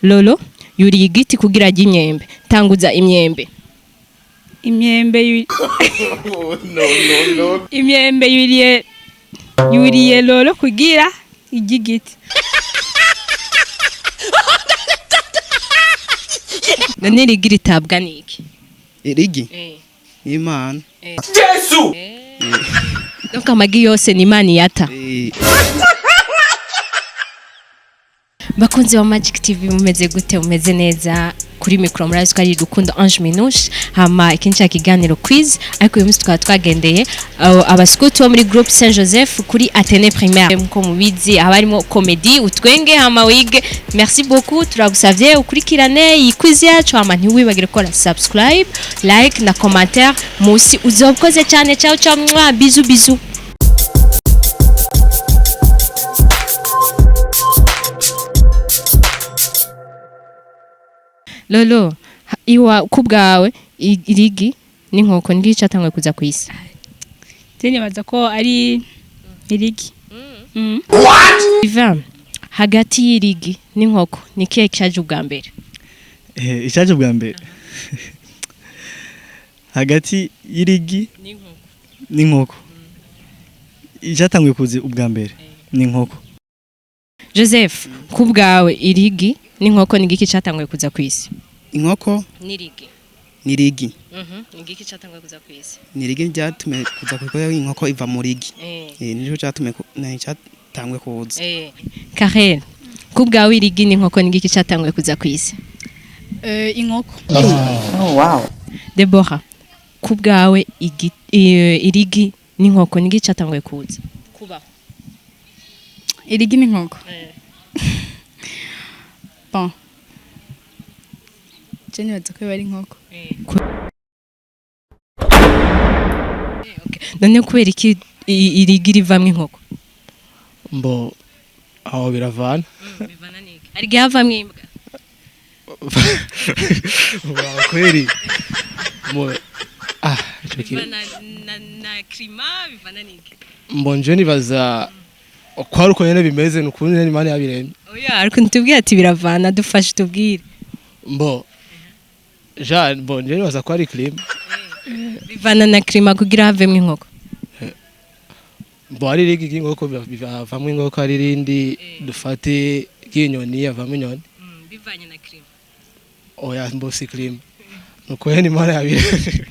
Lolo yuriye igiti kugira ajye imyembe. Tanguza imyembe. Imyembe Imyembe yuriye Lolo kugira igiti. None rigira itabwa niki? Irigi? Imana. Yesu! Donc amagi yose ni Imana yata. Bakunzi wa Magic TV mumeze gute? Umeze neza? Kuri micro murazi ko ari Rukundo Ange Minouche hama ikinca kiganiro quiz ariko uyu munsi twagendeye abaskuti bo muri groupe Saint Joseph kuri Atene primaire mko mubizi abarimo comedy utwenge hama wige. Merci beaucoup, turagusavye ukurikirane iyi quiz yacu hama ntiwibagire ko subscribe, like na commentaire. Musi uzobkoze cyane. Ciao ciao, bisous bisous. Lolo, iwa kubwawe irigi n'inkoko ngi cyatangwe kuza kwisi. Tene baza ko ari irigi. What? Ivan, hagati y'irigi n'inkoko nikiye cyaje ubwa mbere? Icyaje ubwa mbere. Hagati y'irigi n'inkoko. Icyatangwe kuza ubwa mbere n'inkoko. Joseph, kubwawe irigi n'inkoko nigiki cyatangwe kuza kwisi? Inkoko nirigi. Nigiki cyatangwe kuza kwisi? Nirigi byatume kuza kuko inkoko iva mu rigi. Nico cyatume cyatangwe kuza. Karel, kubwawe irigi n'inkoko nigiki cyatangwe kuza kwisi? Inkoko. Oh wow. Deborah, kubwawe irigi n'inkoko nigiki cyatangwe kuza? Kubaho. Irigi n'inkoko. Bon. Jeni baza ko bari inkoko. Okay. None kubera iki irigi rivamwe inkoko? Mbo aho biravana. Bivana niki? Arige havamwe imbwa. Kweri. Mo na klima bivana niki? Mbonje nibaza kwari uko nyene bimeze nukundi nyene Imana yabiremye. Oya ariko ntitubwiye ati biravana, dufashe tubwire. Mbo Jean bonje nibaza ko ari klima. Bivana na klima kugira havemwe inkoko. Mbo ari rigi inkoko bivamwe inkoko ari rindi dufate kinyoni yavamwe inyoni. Bivanye na klima. Oya mbo si klima. Nuko nyene Imana yabiremye.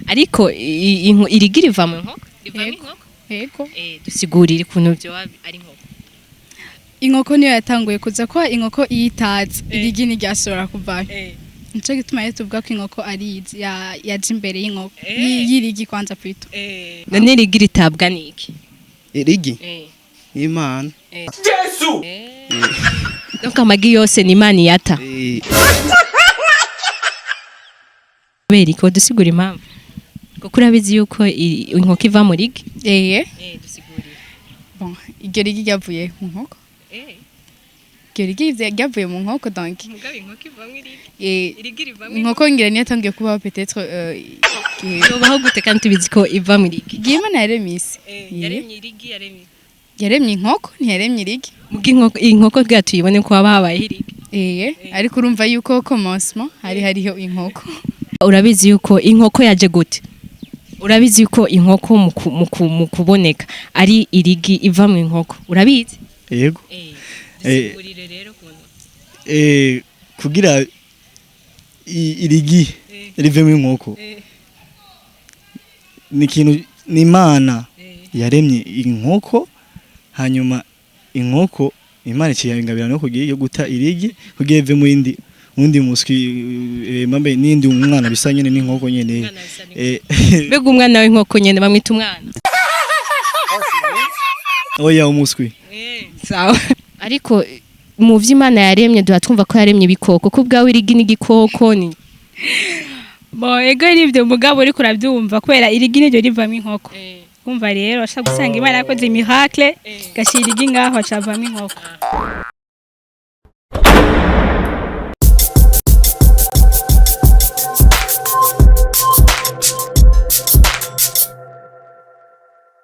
Ariko irigi rivamwe inkoko? Rivamwe inkoko? Yego. Dusigurire kuntu byo ari inkoko. Inkoko niyo yatanguye kuza ko inkoko iyitaze irigi ni ryasora kuvayo. Nico gituma yetu tuvuga ko inkoko ari yaje imbere y'inkoko. Yirigi kwanza pito. None irigi ritabwa niki? Irigi? Imana. Yesu! Donc amagi yose ni Imana yata. Beri ko dusigura impamvu. Kuko urabizi yuko inkoko iva mu rigi? Dusigurire. Bon, iryo rigi ryavuye mu nkoko. Iryo rigi ryavuye mu nkoko donc. Mugabe inkoko ivamwe irigi. Irigi rivamwe. Inkoko ngira niyo yatangiye kubaho peut-être yobaho gute kandi tubizi ko iva mu rigi? Imana yaremye isi. Yaremye irigi yaremye inkoko ntiyaremye irigi. Mugi inkoko bwa tuyibone ko haba habaye irigi. Ariko urumva yuko commencement hariho inkoko. Urabizi yuko inkoko yaje gute? Urabizi yuko inkoko mu kuboneka ari irigi iva mu inkoko. Urabizi? Yego. Dusigurire rero kuntu. Kugira irigi rive mu inkoko. Ni kintu ni Imana yaremye inkoko hanyuma inkoko Imana ikiyangabira no kugiye guta irigi kugiye ive mu indi undi muswi mambe nindi umwana bisanyene n'inkoko nyene. Bega umwana w'inkoko nyene bamwita umwana. Oya umuswi. Sawa. Ariko mu vy'Imana yaremye twumva ko yaremye ibikoko kubwawe irigi n'igikoko ni. Bo ego rivyo mugabo uri kuravyumva kwera irigi n'iryo rivamwe inkoko. Kumva rero ashaka gusanga Imana yakoze miracle gashira irigi ngaho acavamwe inkoko.